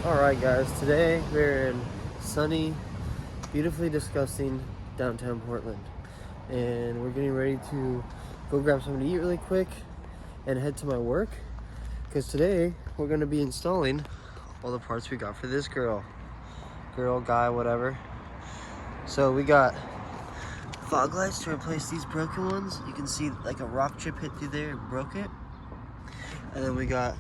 Alright guys, today we're in sunny, beautifully disgusting downtown Portland. And we're getting ready to go grab something to eat really quick and head to my work. Because today we're going to be installing all the parts we got for this girl, guy, whatever. So we got fog lights to replace these broken ones. You can see like a rock chip hit through there and broke it. And then we got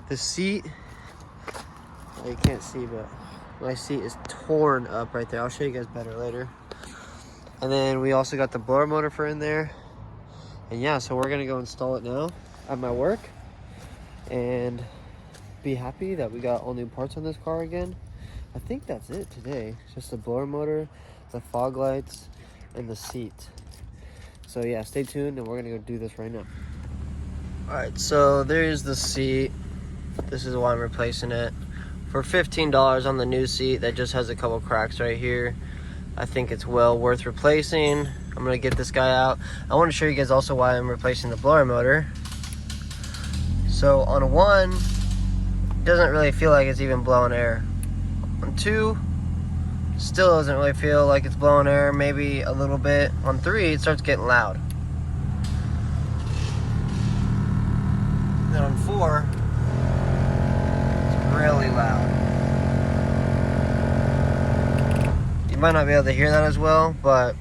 the seat. You can't see, but my seat is torn up right there. I'll show you guys better later. And then we also got the blower motor for in there. And yeah, so we're gonna go install it now at my work and be happy that we got all new parts on this car again. I think that's it today. It's just the blower motor, the fog lights, and the seat. So yeah, stay tuned and we're gonna go do this right now. All right, so there's the seat. This is why I'm replacing it. For $15 on the new seat that just has a couple cracks right here. I think it's well worth replacing. I'm gonna get this guy out. I want to show you guys also why I'm replacing the blower motor. So on one, it doesn't really feel like it's even blowing air. On two, still doesn't really feel like it's blowing air, maybe a little bit. On three, it starts getting loud. Then on four, really loud. You might not be able to hear that as well, but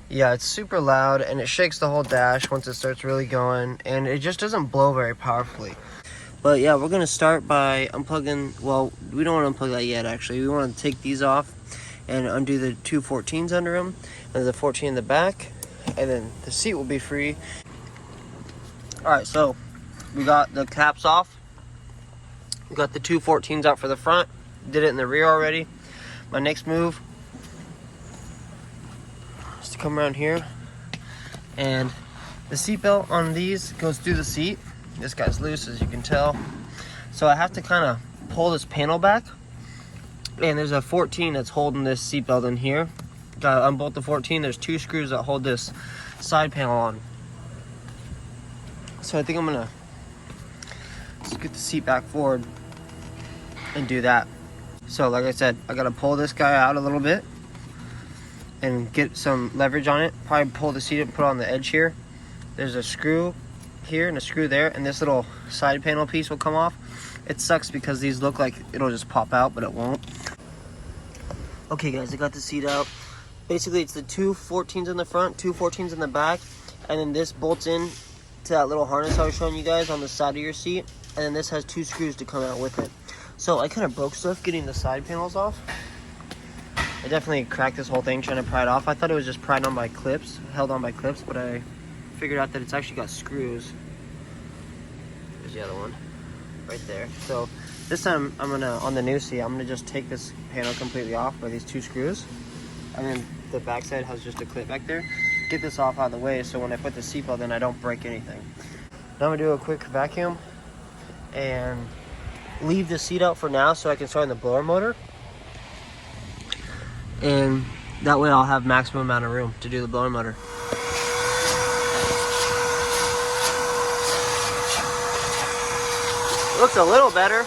yeah, it's super loud and it shakes the whole dash once it starts really going, and it just doesn't blow very powerfully. But yeah, we're gonna start by unplugging. Well, we don't want to unplug that yet actually. We want to take these off and undo the two 14s under them. There's a 14 in the back, and then the seat will be free. Alright, so we got the caps off. We got the two 14s out for the front. Did it in the rear already. My next move is to come around here, and the seatbelt on these goes through the seat. This guy's loose, as you can tell. So I have to kind of pull this panel back, and there's a 14 that's holding this seatbelt in here. Gotta unbolt the 14. There's two screws that hold this side panel on. So I think I'm gonna scoot the seat back forward and do that. So like I said, I gotta pull this guy out a little bit and get some leverage on it. Probably pull the seat up and put it on the edge here. There's a screw here and a screw there, and this little side panel piece will come off. It sucks because these look like it'll just pop out, but it won't. Okay guys, I got the seat out. Basically it's the two 14s in the front, two 14s in the back, and then this bolts in to that little harness I was showing you guys on the side of your seat, and then this has two screws to come out with it. So I kind of broke stuff getting the side panels off. I definitely cracked this whole thing trying to pry it off. I thought it was just pried on by clips, held on by clips, but I figured out that it's actually got screws. There's the other one right there. So this time I'm gonna, on the new seat, I'm gonna just take this panel completely off by these two screws, and then the back side has just a clip back there. Get this off out of the way so when I put the seatbelt in, I don't break anything. Now I'm gonna do a quick vacuum and leave the seat out for now so I can start on the blower motor, and that way I'll have maximum amount of room to do the blower motor. It looks a little better.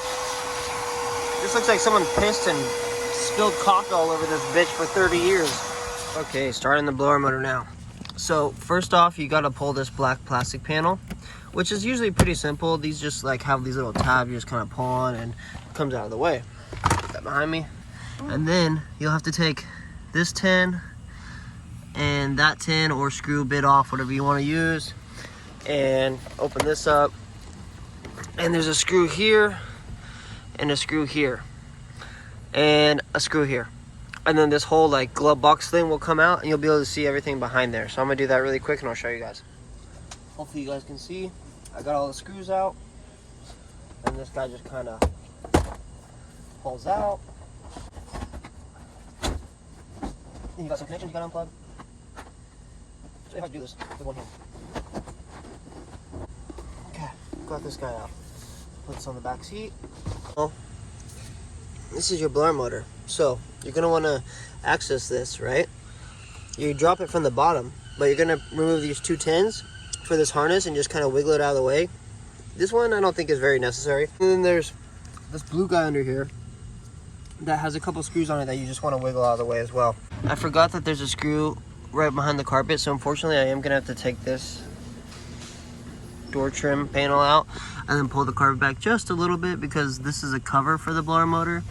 This looks like someone pissed and spilled coffee all over this bitch for 30 years. Okay, starting the blower motor now. So first off, you gotta pull this black plastic panel, which is usually pretty simple. These just like have these little tabs you just kind of pull on and it comes out of the way. Put that behind me. And then you'll have to take this tin and that tin or screw bit off, whatever you want to use, and open this up. And there's a screw here and a screw here and a screw here. And then this whole like glove box thing will come out and you'll be able to see everything behind there. So I'm gonna do that really quick and I'll show you guys. Hopefully you guys can see. I got all the screws out, and this guy just kind of pulls out. And you got some connections you got to unplug. So how to do this with one hand. Okay, got this guy out. Put this on the back seat. Well, this is your blower motor. So you're gonna want to access this, right? You drop it from the bottom, but you're gonna remove these two tins for this harness and just kind of wiggle it out of the way. This one I don't think is very necessary. And then there's this blue guy under here that has a couple screws on it that you just want to wiggle out of the way as well. I forgot that there's a screw right behind the carpet, so unfortunately I am gonna have to take this door trim panel out and then pull the carpet back just a little bit, because this is a cover for the blower motor,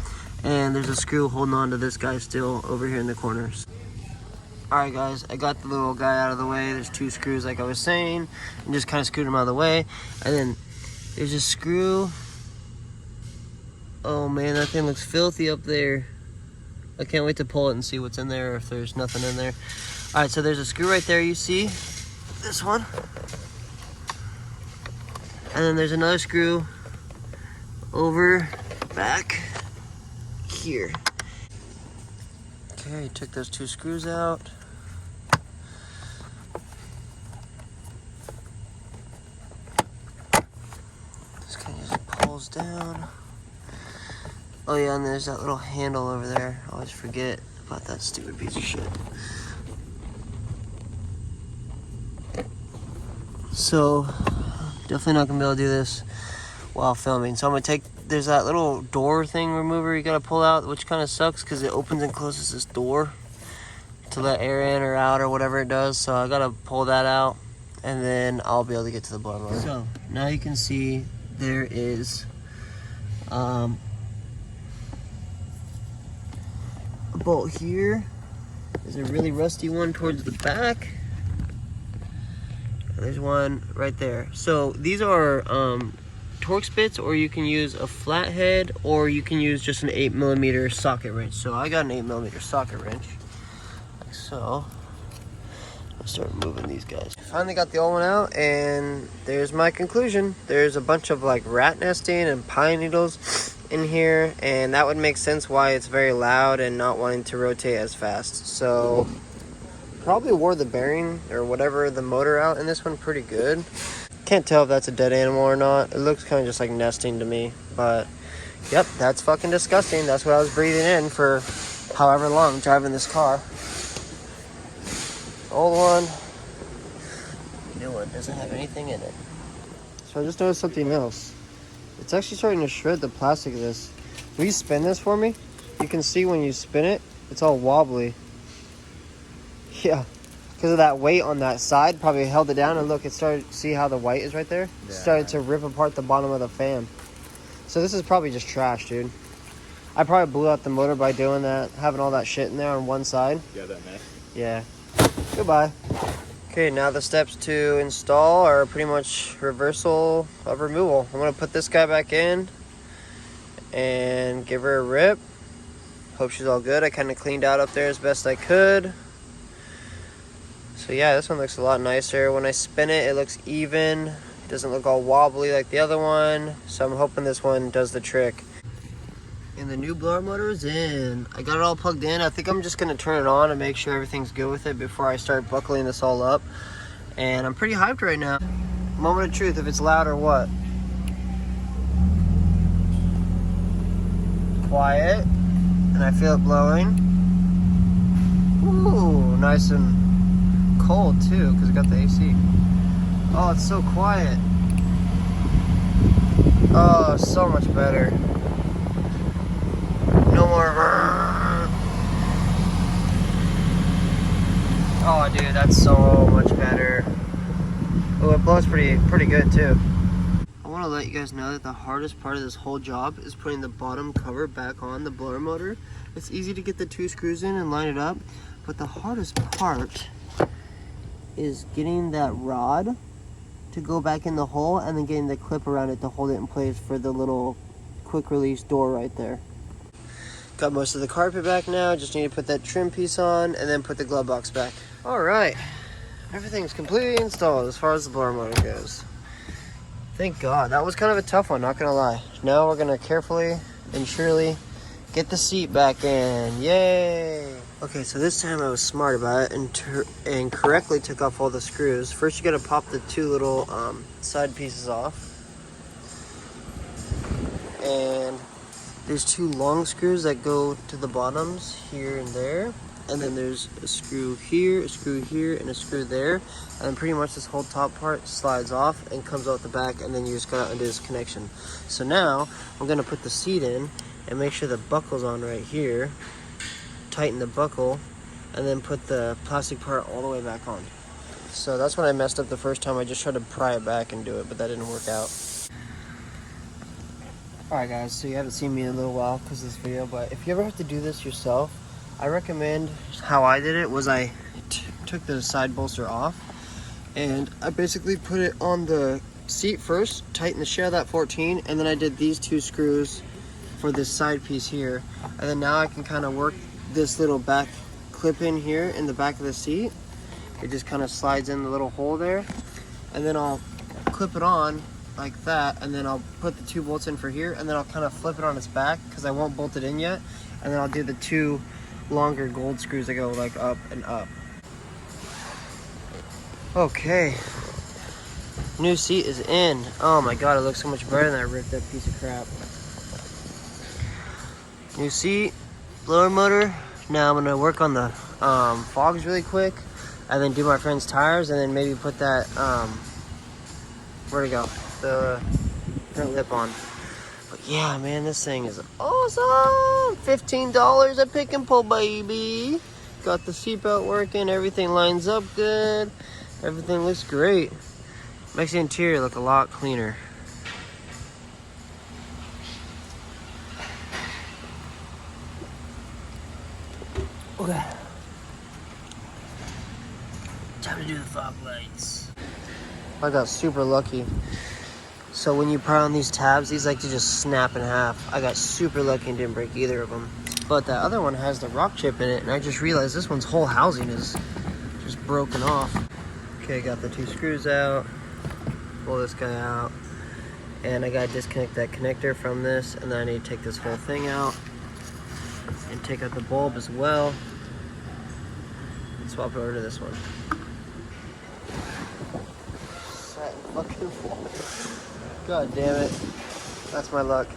and there's a screw holding on to this guy still over here in the corners. Alright guys, I got the little guy out of the way. There's 2 screws like I was saying, and just kind of screwed them out of the way. And then there's a screw. Oh man, that thing looks filthy up there. I can't wait to pull it and see what's in there, or if there's nothing in there. Alright, so there's a screw right there, you see? This one. And then there's another screw over back here. Okay, took those 2 screws out. This kind of just pulls down. Oh yeah, and there's that little handle over there. I always forget about that stupid piece of shit. So, definitely not gonna be able to do this while filming. So I'm gonna take, there's that little door thing remover you gotta pull out, which kind of sucks because it opens and closes this door to let air in or out or whatever it does. So I gotta pull that out, and then I'll be able to get to the blower motor. So now you can see there is a bolt here. There's a really rusty one towards the back. There's one right there. So these are Torx bits, or you can use a flathead, or you can use just an 8mm socket wrench. So I got an 8mm socket wrench. Like so. I'll start moving these guys. Finally got the old one out, and there's my conclusion. There's a bunch of like rat nesting and pine needles in here, and that would make sense why it's very loud and not wanting to rotate as fast. So probably wore the bearing or whatever, the motor out in this one pretty good. Can't tell if that's a dead animal or not. It looks kind of just like nesting to me, but yep, that's fucking disgusting. That's what I was breathing in for however long driving this car. Old one, new one, doesn't have anything in it. So I just noticed something else. It's actually starting to shred the plastic of this. Will you spin this for me? You can see when you spin it, it's all wobbly. Yeah, because of that weight on that side probably held it down, and look, it started, see how the white is right there? Yeah. It started to rip apart the bottom of the fan. So this is probably just trash, dude. I probably blew out the motor by doing that, having all that shit in there on one side. Yeah, that mess. Yeah. Goodbye. Okay, now the steps to install are pretty much reversal of removal. I'm gonna put this guy back in and give her a rip. Hope she's all good. I kind of cleaned out up there as best I could. So yeah, this one looks a lot nicer. When I spin it, it looks even. It doesn't look all wobbly like the other one. So I'm hoping this one does the trick. And the new blower motor is in. I got it all plugged in. I think I'm just gonna turn it on and make sure everything's good with it before I start buckling this all up. And I'm pretty hyped right now. Moment of truth, if it's loud or what. Quiet. And I feel it blowing. Ooh, nice and cold too, because it got the AC. Oh, it's so quiet. Oh, so much better. No more. Oh, dude, that's so much better. Oh, it blows pretty good too. I want to let you guys know that the hardest part of this whole job is putting the bottom cover back on the blower motor. It's easy to get the 2 screws in and line it up, but the hardest part is getting that rod to go back in the hole, and then getting the clip around it to hold it in place for the little quick release door right there. Got most of the carpet back now. Just need to put that trim piece on and then put the glove box back. All right, everything's completely installed as far as the blower motor goes. Thank God. That was kind of a tough one, not gonna lie. Now we're gonna carefully and surely get the seat back in. Yay! Okay, so this time I was smart about it and correctly took off all the screws. First you gotta pop the 2 little side pieces off. And there's 2 long screws that go to the bottoms here and there. and then there's a screw here, and a screw there, and then pretty much this whole top part slides off and comes out the back, and then you just gotta undo this connection. So now I'm gonna put the seat in and make sure the buckle's on right here, tighten the buckle, and then put the plastic part all the way back on. So that's when I messed up the first time. I just tried to pry it back and do it, but that didn't work out. Alright guys, so you haven't seen me in a little while because of this video, but if you ever have to do this yourself, I recommend how I did it was I took the side bolster off and I basically put it on the seat first, tighten the shit out of that 14, and then I did these 2 screws for this side piece here, and then now I can kind of work this little back clip in here in the back of the seat. It just kind of slides in the little hole there, and then I'll clip it on like that, and then I'll put the 2 bolts in for here, and then I'll kind of flip it on its back because I won't bolt it in yet, and then I'll do the 2 longer gold screws that go like up and up. Okay, new seat is in. Oh my god, it looks so much better than I ripped that piece of crap. New seat, blower motor. Now I'm gonna work on the fogs really quick, and then do my friend's tires, and then maybe put that where'd it go? The front lip on. But yeah, man, this thing is awesome. $15 a pick and pull, baby. Got the seatbelt working, everything lines up good, everything looks great. Makes the interior look a lot cleaner. Okay, time to do the fog lights. I got super lucky. So when you pry on these tabs, these like to just snap in half. I got super lucky and didn't break either of them. But that other one has the rock chip in it, and I just realized this one's whole housing is just broken off. Okay, got the 2 screws out, pull this guy out, and I gotta disconnect that connector from this, and then I need to take this whole thing out and take out the bulb as well and swap it over to this one. Fucking wall. God damn it. That's my luck.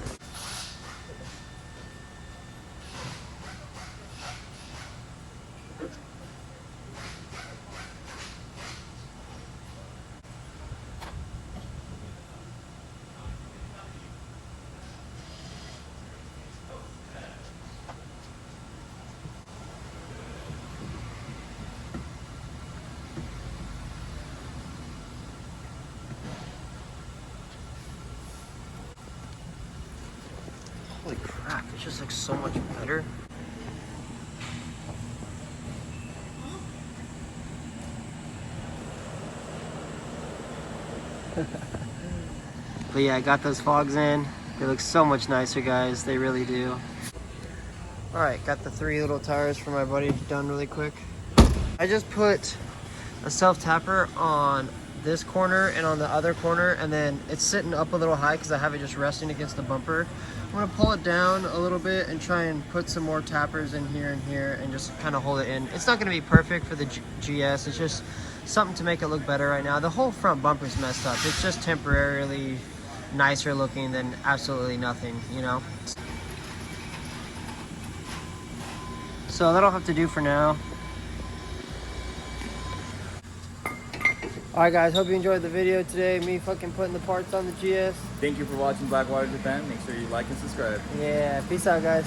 Holy crap, it just looks so much better. But yeah, I got those fogs in. They look so much nicer, guys. They really do. Alright, got the 3 little tires for my buddy done really quick. I just put a self-tapper on this corner and on the other corner, and then it's sitting up a little high because I have it just resting against the bumper. I'm gonna pull it down a little bit and try and put some more tappers in here and here and just kind of hold it in. It's not gonna be perfect for the GS, it's just something to make it look better right now. The whole front bumper's messed up. It's just temporarily nicer looking than absolutely nothing, you know? So that'll have to do for now. Alright guys, hope you enjoyed the video today. Me fucking putting the parts on the GS. Thank you for watching Blackwater Japan. Make sure you like and subscribe. Yeah, peace out guys.